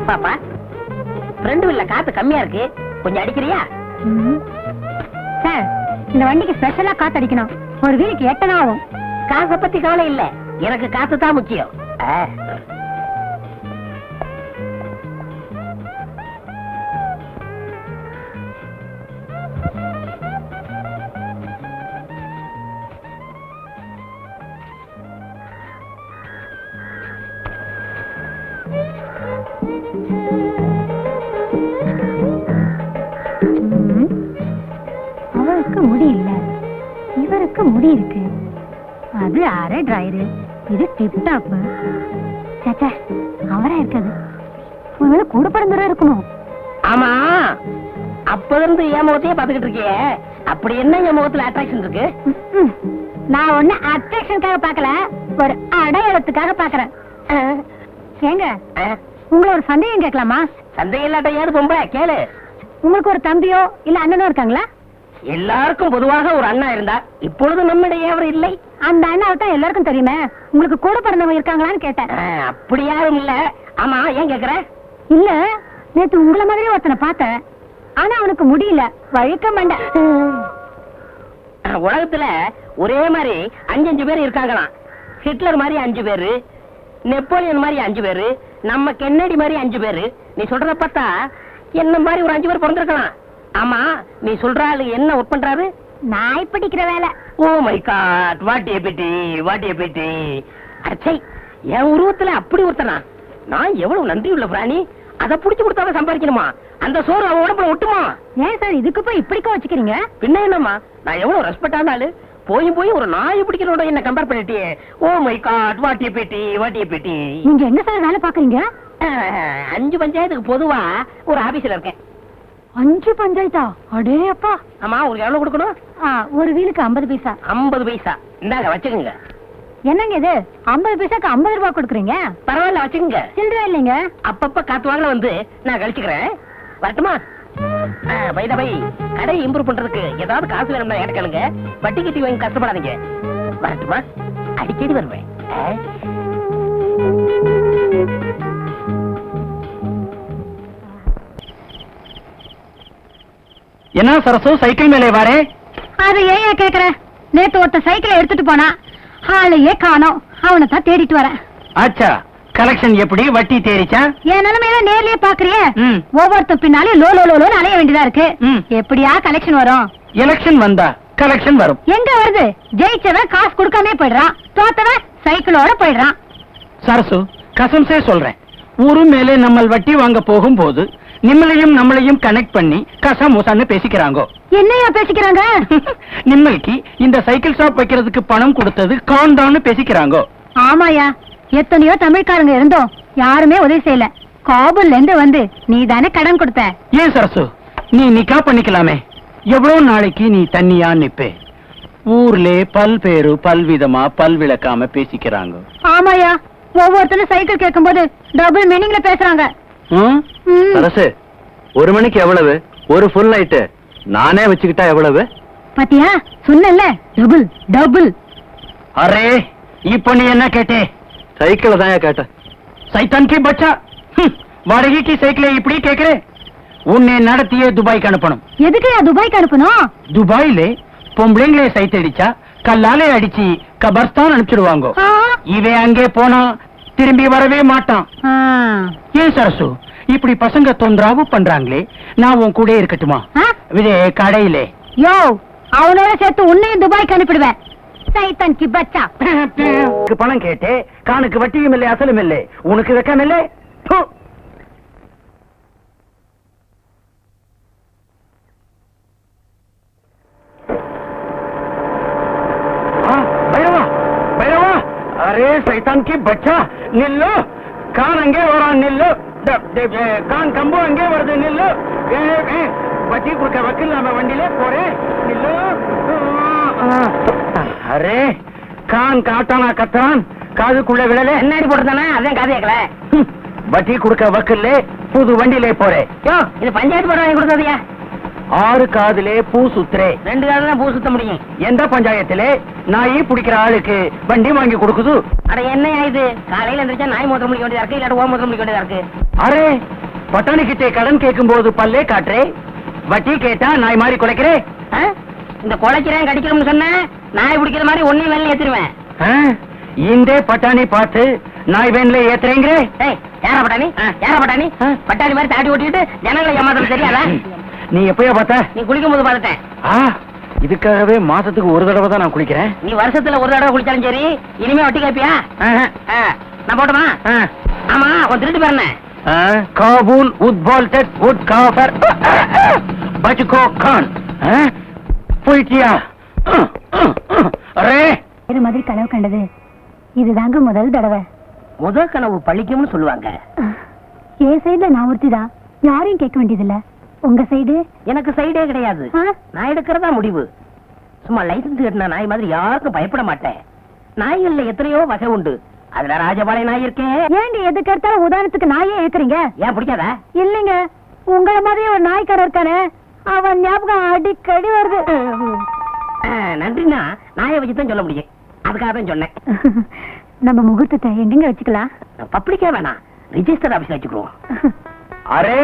பாப்பா, ஃப்ரெண்டு இல்ல, காத்து கம்மியா இருக்கு, கொஞ்சம் அடிக்கிறியா? சார், இந்த வண்டிக்கு ஸ்பெஷலா காத்து அடிக்கணும். ஒரு வீலுக்கு 8 ஆகும். காசை பத்தி கவலை இல்ல, எனக்கு காத்து தான் முக்கியம். அவருக்கு முடி இல்ல, இவருக்கு முடி இருக்கு. அது அரை டிரைரு, இது டிப் டாப். சேச்சே, அவரா இருக்காது. ஒருவேளை கூட பிறந்தவரா இருக்கணும். ஆமா, அப்ப இருந்து என் முகத்தையே பாத்துக்கிட்டு இருக்கியே, அப்படி என்ன என் முகத்துல அட்ராக்ஷன் இருக்கு? நான் ஒண்ணு அட்ராக்ஷனுக்காக பாக்கல, ஒரு அடையாளத்துக்காக பாக்குறேன். ஏங்க, உங்களை ஒரு சந்தேகம் கேட்கலாமா? சந்தேகம் இல்லாட்ட ஏது பொம்பளை, கேளு. உங்களுக்கு ஒரு தம்பியோ இல்ல அண்ணனோ இருக்காங்களா? எல்லாருக்கும் பொதுவாக ஒரு அண்ணா இருந்தா, இப்பொழுது நம்மிடையே அவர் இல்லை. அந்த அண்ணாவை தான் எல்லாருக்கும் தெரியுமே. உங்களுக்கு கூட பிறந்தவங்க இருக்காங்களான்னு கேட்டேன். அப்படி யாரும் இல்ல. ஆமா, ஏன் கேக்குற? இல்ல, நேத்து உங்களை மாதிரி ஒருத்தனை பார்த்தேன், ஆனா அவனுக்கு முடியல, வழுக்க மண்ட. உலகத்துல ஒரே மாதிரி 5 பேர் இருக்காங்களாம். ஹிட்லர் மாதிரி 5 பேரு, நெப்போலியன் மாதிரி 5 பேரு, நம்ம கென்னடி மாதிரி 5 பேரு. நீ சொல்றத பார்த்தா என்ன மாதிரி ஒரு 5 பேர் பிறந்திருக்கலாம். ஆமா, நீ சொல்ற ஆளு என்ன ஒர்க் பண்றாரு? நாய் பிடிக்கிற வேலை. Oh my God, what a pity. அச்சை, என் உருவத்துல அப்படி ஒருத்தனா? நான் எவ்வளவு நன்றி உள்ள பிராணி. அதை புடிச்சு கொடுத்தாலும் சம்பாதிக்கணுமா? அந்த சோறு அவன் உடம்புல ஒட்டுமா? ஏன் சார் இதுக்கு போய் இப்படிக்கோ வச்சுக்கிறீங்க? பின்ன என்னம்மா, நான் எவ்வளவு ரெஸ்பெக்டான ஆளு, போய் ஒரு நாயை பிடிக்கிறோட என்ன கம்பேர் பண்ணிட்டியே. Oh my God, what a pity. நீங்க என்ன சார் வேலை பாக்குறீங்க? 5 பஞ்சாயத்துக்கு பொதுவா ஒரு ஆபீஸ்ல இருக்கேன். 5 பஞ்சாயத்தா? அடே அப்பா. ஆமா, உங்களுக்கு எவ்வளவு கொடுக்கணும்? ஒரு வீலுக்கு 50 பைசா. 50 பைசா இந்தாங்க, வச்சுக்கோங்க. என்னங்க இது, 50 பைசாக்கு 50 ரூபாய் கொடுக்குறீங்க? பரவாயில்ல, வச்சுக்கோங்க. சில்லற இல்லைங்க. அப்பப்ப காத்து வாங்கல வந்து நான் கழிச்சுக்கிறேன். வரட்டுமா? பை கடை இம்ப்ரூவ் பண்றதுக்கு ஏதாவது காசு வேணும்னா ஏன் கேளுங்க. வட்டி கட்டி வாங்கி கஷ்டப்படாதீங்க. வரட்டுமா? அடிக்கடி வருவேன். என்ன சரசு, சைக்கிள் மேலே வாரே? அது ஏன் கேக்குற? நேத்து ஒருத்த சைக்கிளை எடுத்துட்டு போனா, ஆளையே காணோம். அவனை தான் தேடிட்டு வரேன். ஆச்சா, கலெக்ஷன் எப்படி? வட்டி தேறிச்சா? என் நிலைமையில நேர்லயே பாக்குறியே, ம். ஒவ்வொருத்த பின்னாலே லோ லோ லோன்னு அலைய வேண்டியதா இருக்கு. எப்படியா கலெக்ஷன் வரும்? எலெக்ஷன் வந்தா கலெக்ஷன் வரும். எங்க வருது? ஜெயிச்சவன் காசு கொடுக்காம போயிடுறான், தோத்தவன் சைக்கிளோட போயிடுறான். சரசு, கசம்சே சொல்றேன், ஊரு மேலே நம்ம வட்டி வாங்க போகும்போது நம்மளையும் கனெக்ட் பண்ணி கசமுசான்னு பேசிக்கிறாங்க. என்னையா பேசிக்கிறாங்க? நிம்மளுக்கு இந்த சைக்கிள் ஷாப் வைக்கிறதுக்கு பணம் கொடுத்தது காண்டான்னு பேசிக்கிறாங்க. ஆமாயா, எத்தனையோ தமிழ்காரங்க இருந்தோம், யாருமே உதவி செய்யல. காபூல்ல இருந்து வந்து நீ தானே கடன் கொடுத்த. ஏன் சரசு, நீ நிக்கா பண்ணிக்கலாமே. எவ்வளவு நாளைக்கு நீ தண்ணியா நிப்பே? ஊர்ல பல்பேரு பல்விதமா பல்விளக்காம பேசிக்கிறாங்க. ஆமாயா, ஒவ்வொருத்தரும் சைக்கிள் கேட்கும்போது டபுள் மீனிங்ல பேசுறாங்க. ம்? சரசு, 1 மணிக்கு எவ்வளவு? ஒரு ஃபுல் நைட்டு நானே வச்சுக்கிட்டா எவ்வளவு? பாத்தியா, சொன்னல டபுள் டபுள். அரே, இப்ப நீ என்ன கேட்டே? சைக்கிள தான் கேட்டேன். சைத்தான் கி பச்சா, வாடகைக்கு சைக்கிளை இப்படி கேக்குறே? உன்னை நடத்தியே துபாய்க்கு அனுப்பணும். எதுக்குயா துபாய்க்கு அனுப்பணும்? துபாயில பொம்பளைங்களே சைட் அடிச்சா கல்லாலே அடிச்சு கபர்ஸ்தான் அனுப்பிச்சிடுவாங்க. இவன் அங்கே போனா திரும்பி வரவே மாட்டான். ஏன் சரசு, இப்படி பசங்க தொந்தரவு பண்றாங்களே, நான் உன் கூட இருக்கட்டுமா? இதே கடையிலே யோ, அவனோட சேர்த்து உன்னையும் துபாய்க்கு அனுப்பிடுவேன். சைத்தான் கி பச்சா. பணம் கேட்டே, கானுக்கு வட்டியும் இல்லை அசலும் இல்லை, உனக்கு வெக்கம் இல்லை. अरे शैतान की बच्चा निल्लो कान अंगे वरा निल्लो कान कंबो अंगे वर्दे निल्लो बच्ची कुछ वकील नाम वंडीले पोरे निल्लो अरे कान काटाना कत्रान காதுக்குள்ள விழல என்னடி போடுதானே அதான் காது கேக்கல வட்டி குடுக்க வக்கல்ல புது வண்டியிலே போறே யோ இது பஞ்சாயத்து போட வாங்கி கொடுத்ததியா 6 காதுலே பூ சுத்துறே 2 காதுல பூ சுத்த முடியும் எந்த பஞ்சாயத்திலே நாய் பிடிக்கிற ஆளுக்கு வண்டி வாங்கி கொடுக்குது அட என்னையா இது காலையில எந்திரச்சா நாய் மூத்திரம் முடிக்க வேண்டியதா இருக்கு இல்ல ஓ மூத்திரம் முடிக்க வேண்டியதா இருக்கு அரே பட்டாணி கிட்டே கடன் கேட்கும்போது பல்லே காட்டுறே வட்டி கேட்டா நாய் மாதிரி குலைக்கிறே இந்த குலைக்கிறேன் கடிக்கிறோம்னு சொன்ன நாய் பிடிக்கிற மாதிரி ஒன்னையும் வேலை ஏத்திருவேன் இந்த பட்டாணி பார்த்து நாய் வேன்ல ஏத்துறேங்க யாரா பட்டாணி பட்டாணி மாதிரி தாட்டி ஓட்டிட்டு ஜனங்களை ஏமாத்தணும் தெரியாதா நீ எப்பயா பார்த்த நீ குளிக்கும் போது பார்த்தேன் இதுக்காகவே மாசத்துக்கு ஒரு தடவை தான் நான் குளிக்கிறேன் நீ வருஷத்துல ஒரு தடவை குளிச்சாலும் சரி இனிமே வட்டி கேப்பியா நான் போட்டுமா ஆமா கொஞ்சம் திருட்டு பேர் என்ன காபூல் உட்பால்டட் உட் காஃபர் பச்சுகோ கான் போயிட்டியா அரே இது மாதிரி கனவு கண்டது இதுதாங்க முதல் தடவை முதல் கனவு பழிக்கும்னு சொல்லுவாங்க என் சைடுல நான் ஒருத்திதான் யாரையும் கேட்க வேண்டியதில்ல உங்க சைடு எனக்கு சைடே கிடையாது நான் எடுக்கிறதா முடிவு சும்மா லைசன்ஸ் கட்டின நாய் மாதிரி யாருக்கும் பயப்பட மாட்டேன் நாய்கள்ல எத்தனையோ வகை உண்டு அதுல ராஜபாளைய நாய் இருக்கேன் ஏங்க எதுக்கு எடுத்தாலும் உதாரணத்துக்கு நாயே ஏக்குறீங்க ஏன் பிடிக்காதா இல்லைங்க உங்களை மாதிரியே ஒரு நாய்க்காரர் இருக்கானே அவன் ஞாபகம் அடிக்கடி வருது நன்றினா நாயை வச்சுதான் சொல்ல முடியும் அதுக்காக தான் சொன்னேன் நம்ம முகூர்த்தத்தை எங்க வச்சுக்கலாம் பப்ளிக்கா வேணாம் ரிஜிஸ்டர் ஆபீஸ்ல வச்சுக்குவோம் அரே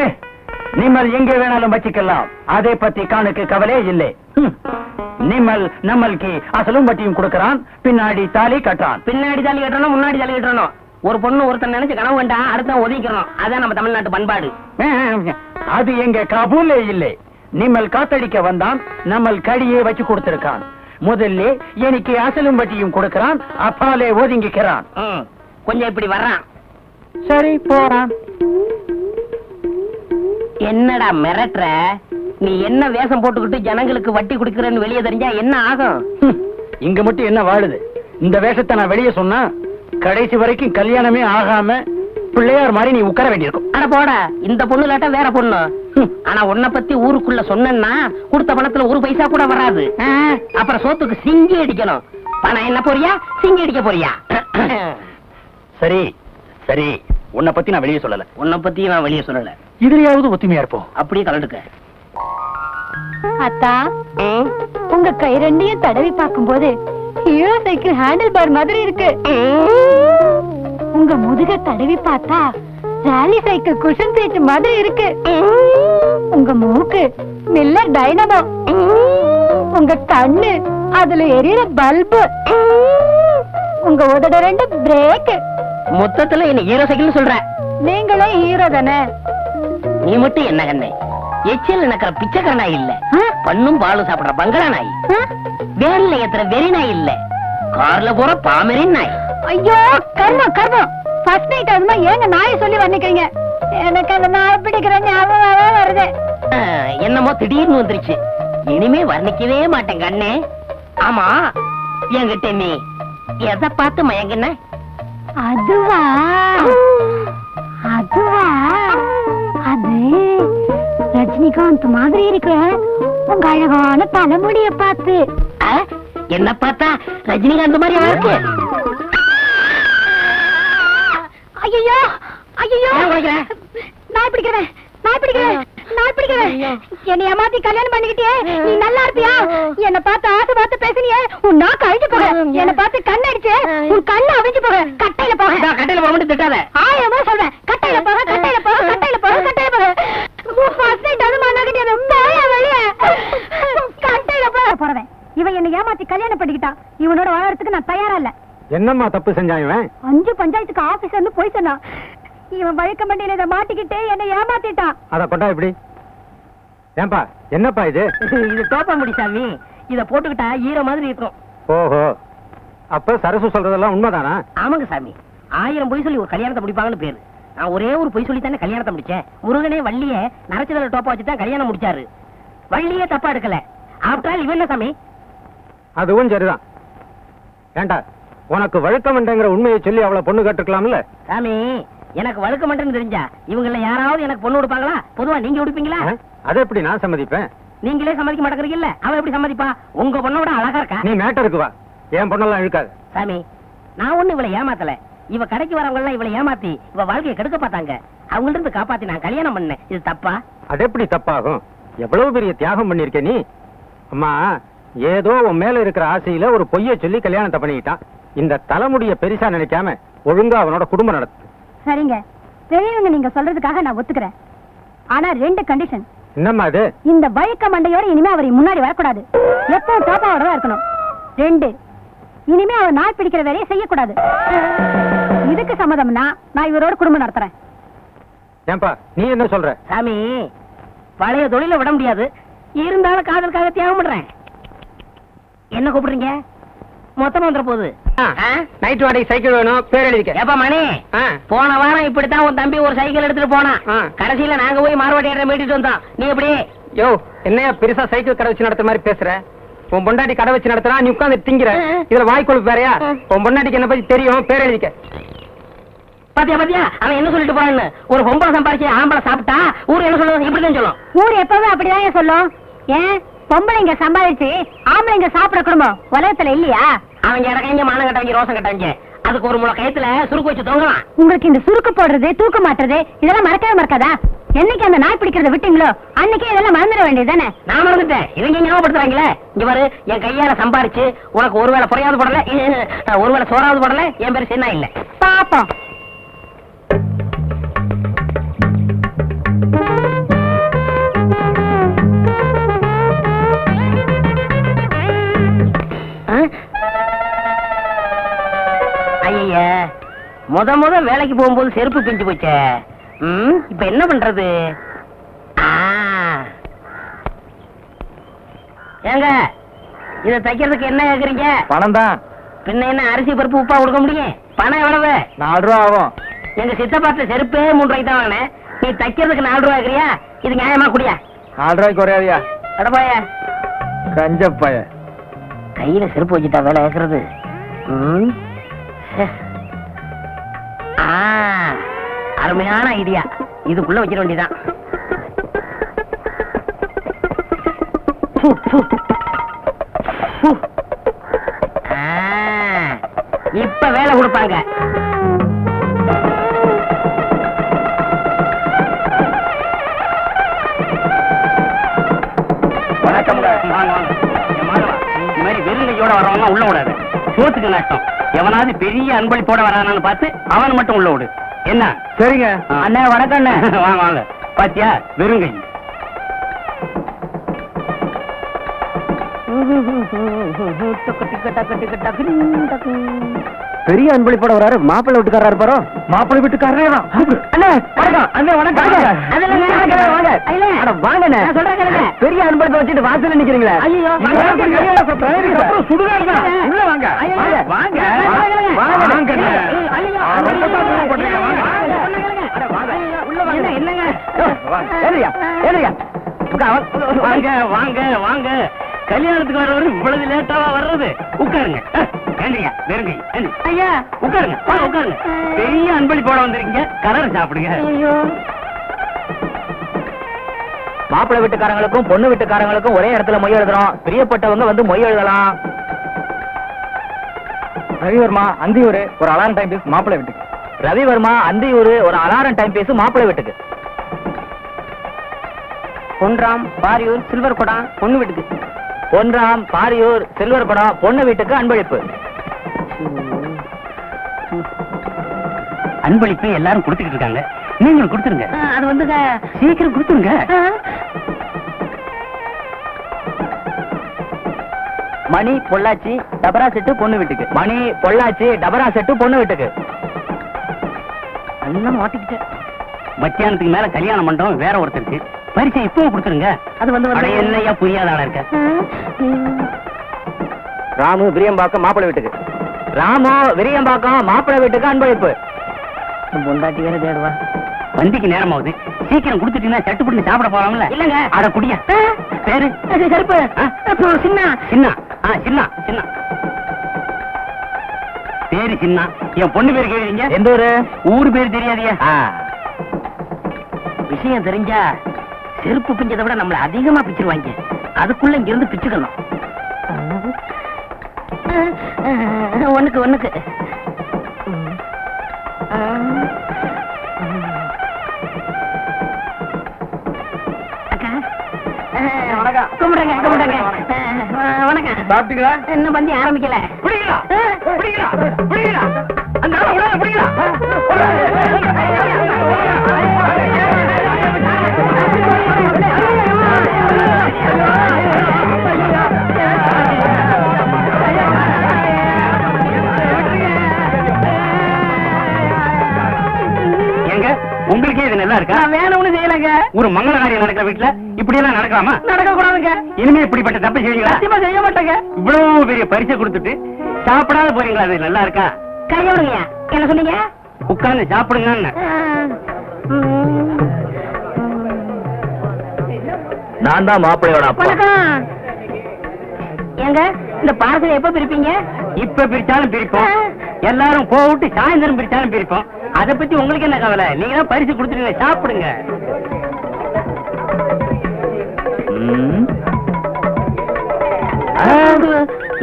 நிம்மல் எங்கே வேணாலும் வச்சுக்கலாம் அதை பத்தி காணுக்கு கவலை இல்லை நிம்மல் நம்மளுக்கு அசலும் வட்டியும் கொடுக்கறான் பின்னாடி தாலி கட்டுறான் பின்னாடி தாலி கட்டணும் முன்னாடி தாலி கட்டணும் ஒரு பொண்ணு ஒருத்தன் நினைச்சு கனவு வேண்டா அடுத்த ஒதுக்கிறோம் அதான் நம்ம தமிழ்நாட்டு பண்பாடு அது எங்க காபூலே இல்லை நிம்மல் காத்தடிக்க வந்தான் நம்மள் கடியே வச்சு கொடுத்திருக்கான் முதல்ல எனக்கு அசலும் வட்டியும் கொடுக்கறான் அப்பாலே ஒதுங்கிக்கிறான் கொஞ்சம் இப்படி வர்றான் சரி போறான் என்னடா மிரட்டுற நீ என்ன வேஷம் போட்டுக்கிட்டு ஜனங்களுக்கு வட்டி குடுக்கறன்னு வெளியே தெரிஞ்சா என்ன ஆகும் இங்க மட்டும் என்ன வாழுது இந்த வேஷத்தை நான் வெளியே சொன்னா கடைசி வரைக்கும் கல்யாணமே ஆகாம பிள்ளையார் மாதிரி நீ உட்கார வேண்டியிருக்கும் அட போட இந்த பொண்ணு இல்லாட்டா வேற பொண்ணு ஆனா உன்னை பத்தி ஊருக்குள்ள சொன்னா கொடுத்த பணத்துல ஒரு பைசா கூட வராது அப்புறம் சோத்துக்கு சிங்கி அடிக்கணும் பணம் என்ன போறியா சிங்கி அடிக்க போறியா சரி சரி உன்னை பத்தி நான் வெளியே சொல்லல உன்னை பத்தி நான் வெளியே சொல்லல இதுலயாவது ஒத்துமையா இருப்போம் அப்படியே கலந்துக்க அத்தா உங்க கை ரெண்டையும் தடவி பார்க்கும்போது ஹீரோ சைக்கிள் ஹேண்டில் பார் மாதிரி இருக்கு உங்க முதுக தடவி பார்த்தா ராலி சைக்கிள் குஷன் சீட் மாதிரி இருக்கு உங்க மூக்கு மில்லர் டைனமோ உங்க கண்ணு அதுல எரியற பல்பு உங்க உதட ரெண்டு பிரேக் மொத்தத்துல என்ன ஹீரோ சைக்கிள் சொல்ற நீங்களே ஹீரோ தானே நீ மட்டும் என்ன கண்ணே எச்சில் நடக்கிற பிச்சைக்கார நாய் இல்ல பண்ணும் பாலும் சாப்பிடுற பங்களா நாய் வேன்ல ஏத்துற வெறி நாய் இல்ல கார்ல போற பாமரின் நாய் ஐயோ கர்மம் கர்மம் ஃபர்ஸ்ட் நைட் அதுமா ஏங்க நாயை சொல்லி வர்ணிக்கிறீங்க எனக்கு அந்த நாய் பிடிக்கிற ஞாபகமாவே வருது என்னமோ திடீர்னு வந்துருச்சு இனிமே வர்ணிக்கவே மாட்டேன் கண்ணே ஆமா என்கிட்ட நீ எதை பார்த்து மயங்கின அதுவா அதுவா ரஜினிகாந்த் மாதிரி இருக்கு உங்க அழகான தலைமுடிய பார்த்து. என்ன பார்த்தா ரஜினிகாந்த் மாதிரி இருக்கு. ஐயோ ஐயோ நான் பிடிக்கிறேன் என்னை ஏமாத்தி கல்யாணம் பண்ணிக்கிட்டே நீ நல்லா இருப்பியா? என்ன பார்த்து ஆசை பார்த்து பேசுனியே உன் நாக்கு அழிஞ்சு போக, என்ன பார்த்து கண்ணு அடிச்சு உன் கண்ணு அவிஞ்சு போக, கட்டையில போக. கட்டையில போக மட்டும் திட்டாத. ஆயமா சொல்றேன், கட்டையில போக. போறேன். இவன் என்னை ஏமாத்தி கல்யாணம் பண்ணிக்கிட்டா. இவனோட வாழறதுக்கு நான் தயாரா இல்ல. என்னம்மா தப்பு செஞ்சான் இவன்? 5 பஞ்சாயத்துக்கு ஆபீஸ்ல இருந்து போய் சொன்னான். இவன் வழக்க மண்டியில இதை மாட்டிக்கிட்டே என்னை ஏமாத்திட்டான். அத கொண்டா இப்படி. ஏன்பா என்னப்பா இது? இது தோப்பாங்குடி சாமி. இத போட்டுக்கிட்டா ஈர மாதிரி இருக்கும். ஓஹோ, அப்ப சரசு சொல்றதெல்லாம் உண்மைதானா? ஆமாங்க சாமி. 1000 பொய் சொல்லி ஒரு கல்யாணத்தை முடிப்பாங்கன்னு பேரு. நான் ஒரே ஒரு பொய் சொல்லி தானே கல்யாணத்தை முடிச்சேன். முருகனே வள்ளிய நரச்சதல டோப்பா வச்சு தான் கல்யாணம் முடிச்சாரு. வள்ளியே தப்பா எடுக்கல. ஆஃப்டர் ஆல் இவன் என்ன சாமி? அதுவும் சரிதான். ஏண்டா உனக்கு வழக்கமண்டங்கிற உண்மையை சொல்லி அவளை பொண்ணு கேட்டுக்கலாம்ல? சாமி, எனக்கு வழக்கமண்டன்னு தெரிஞ்சா இவங்கள யாராவது எனக்கு பொண்ணு கொடுப்பாங்களா? பொதுவா நீங்க கொடுப்பீங்களா? அதை எப்படி நான் சம்மதிப்பேன்? நீங்களே சம்மதிக்க மாட்டேங்கிறீங்கல்ல, அவன் எப்படி சம்மதிப்பா? உங்க பொண்ணோட அழகா இருக்கா. நீ மேட்டருக்கு வா. என் பொண்ணெல்லாம் இழுக்காது. சாமி, நான் ஒண்ணு இவளை ஏமாத்தல. இவ கடைக்கு வரவங்க எல்லாம் இவளை ஏமாத்தி இவ வாழ்க்கையை கெடுக்க பார்த்தாங்க. அவங்கள்ட்ட இருந்து காப்பாத்தி நான் கல்யாணம் பண்ணேன். இது தப்பா? அது எப்படி தப்பாகும்? எவ்வளவு பெரிய தியாகம் பண்ணிருக்க நீ. அம்மா, ஏதோ உன் மேல இருக்கிற ஆசையில ஒரு பொய்ய சொல்லி கல்யாணத்தை பண்ணிக்கிட்டான். இந்த தலைமுடிய பெருசா நினைக்காம ஒழுங்கா அவனோட குடும்பம் நடத்து. சரிங்க, பெரியவங்க நீங்க சொல்றதுக்காக நான் ஒத்துக்கிறேன். ஆனா 2 கண்டிஷன். என்னம்மா அது? இந்த வழக்க மண்டையோட இனிமே அவர் முன்னாடி வரக்கூடாது. எப்பவும் தோப்பாவோட தான் இருக்கணும். 2, இனிமே அவர் நாள் பிடிக்கிற வேலையை செய்யக்கூடாது. இதுக்கு சம்மதம்னா நான் இவரோட குடும்பம் நடத்துறேன். ஏன்பா நீ என்ன சொல்ற? சாமி, பழைய தொழில விட முடியாது. இருந்தாலும் காதலுக்காக தியாகம் பண்றேன். என்ன கூப்பிடுறீங்க? மொத்தமா வந்துற போகுது. நைட் வாடகை சைக்கிள் வேணும், பேர் எழுதிக்க. ஏப்பா மணி, போன வாரம் இப்படித்தான் உன் தம்பி ஒரு சைக்கிள் எடுத்துட்டு போனான். கடைசியில நாங்க போய் மார்வாடி ஏற மீட்டிட்டு வந்தோம். நீ எப்படி? யோ, என்னையா பெருசா சைக்கிள் கடை வச்சு நடத்துற மாதிரி பேசுற? உன் பொண்டாட்டி கடை வச்சு நடத்துறா, நீ உட்கார்ந்து திங்கிற. இதுல வாய்க்கொழுப்பு வேறையா? உன் பொண்டாட்டிக்கு என்ன பத்தி தெரியும், பேர் எழுதிக்க. பாத்தியா அவன் என்ன சொல்லிட்டு போறான்னு. ஒரு பொம்பளை சம்பாதிச்சு ஆம்பளை சாப்பிட்டா ஊர் என்ன சொல்லுவாங்க? இப்படிதான் சொல்லும். ஊர் எப்பவும் அப்படிதான் சொல்லும். ஏன் பொம்பளைங்க சம்பாதிச்சு ஆம்பளைங்க சாப்பிட குடும்பம் உலகத்துல இல்லையா? அவங்க இடக்கங்க மானம் கட்டவங்க ரோசம் கட்டவங்க. அதுக்கு ஒரு முளை கயத்துல சுருக்கு வச்சு தொங்கலாம். உங்களுக்கு இந்த சுருக்கு போடுறது, தூக்க மாட்டுறது இதெல்லாம் மறக்கவே மறக்காதா? என்னைக்கு அந்த நாய் பிடிக்கிறத விட்டீங்களோ அன்னைக்கே இதெல்லாம் மறந்துட வேண்டியதுதானே? நான் மறந்துட்டேன். இவங்க ஞாபகப்படுத்துறாங்களே. இங்க பாரு, என் கையால சம்பாரிச்சு உனக்கு ஒருவேளை புறையாவது போடல, ஒருவேளை சோறாவது போடல. என் பேரு சின்ன இல்ல. பாப்போம். ஐய, முத வேலைக்கு போகும்போது செருப்பு பிஞ்சு போச்சே. இப்ப என்ன பண்றது? ஏங்க, இத தைக்கிறதுக்கு என்ன கேக்குறீங்க? பணம் தான். பின்ன என்ன அரிசி பருப்பு உப்பா கொடுக்க முடியும்? பணம் எவ்வளவு? 4 ரூபா ஆகும். எங்க சித்தப்பாத்துல செருப்பே 3 ரூபாய்க்கு தான் வாங்கினேன். நீ தைக்கிறதுக்கு 4 ரூபா கேக்குறியா? இது நியாயமா? குடியா? 4 ரூபாய்க்கு குறையாதியா? அடப்பாய கஞ்சப்பாய. கையில செருப்பு வச்சுட்டா வேலை கேக்குறது. அருமையான ஐடியா. இதுக்குள்ள வச்சிட வேண்டியதான். இப்ப வேலை கொடுப்பாங்க. வணக்கம்ங்க. இந்த மாதிரி வெறுங்கையோட வரவங்க உள்ள விடாது. சோத்துக்கு நஷ்டம். எவனாவது பெரிய அன்பளிப்போட வரானான்னு பார்த்து அவன் மட்டும் உள்ள விடு. என்ன? சரிங்க அண்ணா, வணக்கம் அண்ணா. வாங்க வாங்க. பாத்தியா, வெறுங்கை. பெரிய அன்பளிப்போட வராரு. மாப்பிள்ளை வீட்டுக்காரர் பாரோ. மாப்பிள்ளை வீட்டுக்காரரே தான். அண்ணே வணக்கம். அண்ணே வணக்கம். வாங்க. பெரிய அன்பளிப்பை வச்சுட்டு வாசல்ல நிக்கிறீங்களா? சுடுகாடு தான். உள்ள வாங்க. வாங்க. வாங்க வாங்க வாங்க. கல்யாணத்துக்கு வர்றவரு இவ்வளவு லேட்டாவா வர்றது? உட்காருங்க. ஏண்டியா வெறுங்கை. ஐயா உட்காருங்க. உட்காருங்க. பெரிய அன்பளிப்போட வந்திருக்கீங்க. கலர் சாப்பிடுங்க. மாப்பிள்ளை வீட்டுக்காரங்களுக்கும் பொண்ணு வீட்டுக்காரங்களுக்கும் ஒரே இடத்துல மொய் எழுதுறோம். பிரியப்பட்டவங்க வந்து மொய் எழுதலாம். ரவிவர்மா அந்தியூர் ஒரு அலாரம் டைம் பீஸ் மாப்பிள்ளை வீட்டுக்கு. ரவிவர்மா அந்தியூர் ஒரு அலாரம் டைம் பீஸ் மாப்பிள்ளை வீட்டுக்கு. பொன்ராம் பாரியூர் சில்வர் குடம் பொண்ணு வீட்டுக்கு. பொன்ராம் பாரியூர் சில்வர் குடம் பொண்ணு வீட்டுக்கு அன்பளிப்பு. அன்பளிப்பு எல்லாரும் கொடுத்துக்கிட்டு இருக்காங்க, நீங்களும் கொடுத்துருங்க. அது வந்துங்க சீக்கிரம் கொடுத்துருங்க. மணி பொள்ளாச்சி டபரா செட்டு பொண்ணு வீட்டுக்கு. மணி பொள்ளாச்சி டபரா செட்டு பொண்ணு வீட்டுக்கு. எல்லாம் மாட்டிக்கிட்டு மத்தியானத்துக்கு மேல கல்யாண மண்டபம் வேற ஒருத்தருக்கு. பரிசை இப்பவும் கொடுத்துருங்க. அது வந்து என்னையா புரியாத ஆளா இருக்க. ராமு விரியம்பாக்கம் மாப்பிள்ளை வீட்டுக்கு. ராமு விரியம்பாக்கம் மாப்பிள்ளை வீட்டுக்கு அன்பளிப்பு. பொண்டாட்டி வேற தேடுவா. வண்டிக்கு நேரமாவது, சீக்கிரம் கொடுத்துட்டீங்கன்னா சட்டு புட்டு சாப்பிட போறாங்கல்ல. இல்லங்க. அட குடியா. பேரு செருப்பு சின்ன சின்ன. சின்ன சின்ன பேரு சின்ன. என் பொண்ணு பேரு கேளுங்க. எந்த ஊரு? ஊரு பேரு தெரியாதியா? விஷயம் தெரிஞ்சா செருப்பு பிஞ்சதை விட நம்மள அதிகமா பிச்சிருவாங்க. அதுக்குள்ள இங்க இருந்து பிச்சுக்கணும். ஒண்ணுக்கு ஒண்ணுக்கு. கும்பிடுங்க கும்பிடுங்க. வணக்கம். சாப்பிட்டீங்களா? இன்னும் பந்தி ஆரம்பிக்கல. பிடிங்களா பிடிங்களா பிடிங்களா அந்த பிடிங்களா. உங்களுக்கே இது நல்லா இருக்கா? வேணும்னு செய்யலங்க. ஒரு மங்கள காரியம் நடக்கிற வீட்டுல இப்படி எல்லாம் நடக்கலாமா? நடக்க கூடாதுங்க. இனிமே இப்படிப்பட்ட தப்பு செய்வீங்களா? சத்தியமா செய்ய மாட்டேங்க. இவ்வளவு பெரிய பரிசை கொடுத்துட்டு சாப்பிடாத போறீங்களா? அது நல்லா இருக்கா? கையோடுங்க. என்ன சொன்னீங்க? உட்கார்ந்து சாப்பிடுங்க. நான் தான் மாப்பிள்ளையோட அப்பா. வணக்கம். ஏங்க இந்த பார்சல் எப்ப பிரிப்பீங்க? இப்ப பிரிச்சாலும் பிரிப்போம், எல்லாரும் போட்டு சாயந்தரம் பிரிச்சாலும் பிரிப்போம். அத பத்தி உங்களுக்கு என்ன கவலை? நீங்க தான் பரிசு கொடுத்துருங்க, சாப்பிடுங்க.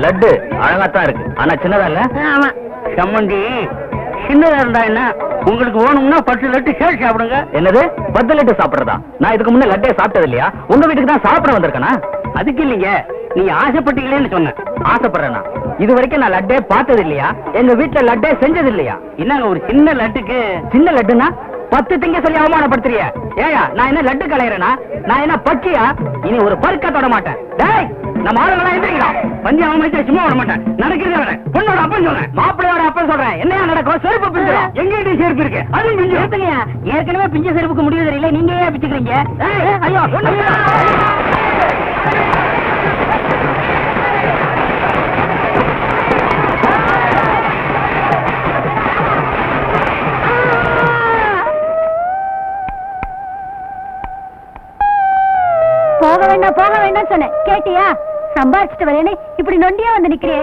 லட்டு அழகாத்தான் இருக்கு, ஆனா சின்னதா இல்ல. ஆமா. சம்மந்தி சின்னதா இருந்தா என்ன? உங்களுக்கு வேணும்னா 10 லட்டு சேர்த்து சாப்பிடுங்க. என்னது 10 லட்டு சாப்பிடுறதா? நான் இதுக்கு முன்ன லட்டே சாப்பிட்டது இல்லையா? உங்க வீட்டுக்கு தான் சாப்பிட வந்திருக்கேனா? அதுக்கு இல்லீங்க, நீங்க ஆசைப்பட்டீங்களேன்னு சொன்ன. ஆசைப்படுறேனா? இது வரைக்கும் நான் லட்டே பார்த்தது இல்லையா? எங்க வீட்டுல லட்டே செஞ்சது இல்லையா? என்னங்க ஒரு சின்ன லட்டுக்கு? சின்ன லட்டுனா 10 திங்க சொல்லி அவமானப்படுத்துறிய? ஏயா நான் என்ன லட்டு கலையறேனா? நான் என்ன பச்சியா? இனி ஒரு பருக்க தொட மாட்டேன். டேய் நம்ம ஆளுங்களா எந்திரிக்கலாம். பந்தி அவமானிச்சா சும்மா விட மாட்டேன். நடக்கிறத விட பொண்ணோட அப்பன் சொல்றேன், மாப்பிள்ளையோட அப்பன் சொல்றேன். என்னையா நடக்கும்? செருப்பு பிஞ்சிடும். எங்கிட்ட செருப்பு இருக்கு, அதுவும் பிஞ்சு. ஏற்கனவே பிஞ்ச செருப்புக்கு முடிவு தெரியல, நீங்க ஏன் பிச்சுக்கிறீங்க? ஐயோ போக வேண்டாம் சொன்னேன், கேட்டியா? சம்பாரிச்சுட்டு வரேன்னு இப்படி நொண்டியா வந்து நிக்கிறியே.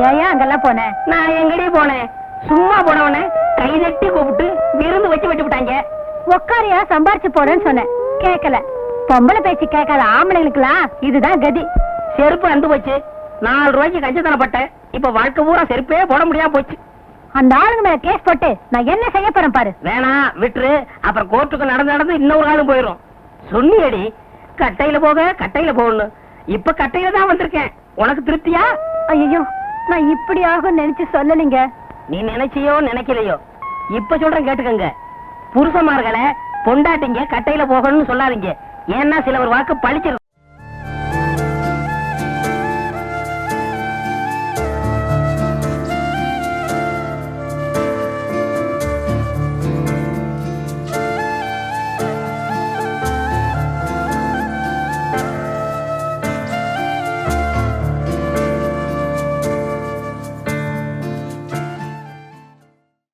ஏன் அங்கெல்லாம் போனேன்? நான் எங்கடி போனேன்? சும்மா போனவனே கை தட்டி கூப்பிட்டு விருந்து வச்சு விட்டு விட்டாங்க. உக்காரியா சம்பாரிச்சு போறேன்னு சொன்னேன், கேட்கல. பொம்பளை பேச்சு கேட்காத ஆம்பளைங்களுக்குலாம் இதுதான் கதி. செருப்பு அந்து போச்சு. 4 ரூபாய்க்கு கஞ்சத்தனப்பட்டேன். இப்ப வாழ்க்கை பூரா செருப்பே போட முடியாம போச்சு. அந்த ஆளுங்க மேல கேஸ் போட்டு நான் என்ன செய்ய போறேன் பாரு. வேணாம் விட்டுரு, அப்புறம் கோர்ட்டுக்கு நடந்து இன்னொரு காலம் போயிடும். சொன்னியடி கட்டையில போக கட்டையில போகணும். இப்ப கட்டையில தான் வந்திருக்கேன். உனக்கு திருப்தியா? ஐயோ நான் இப்படி ஆகும் நினைச்சு சொல்லலைங்க. நீ நினைச்சியோ நினைக்கலையோ, இப்ப சொல்றேன் கேட்டுக்கங்க. புருஷமார்களை பொண்டாட்டிங்க கட்டையில போகணும்னு சொல்லாதீங்க. ஏன்னா சில ஒரு வாக்கு பழிச்சிருக்கும்.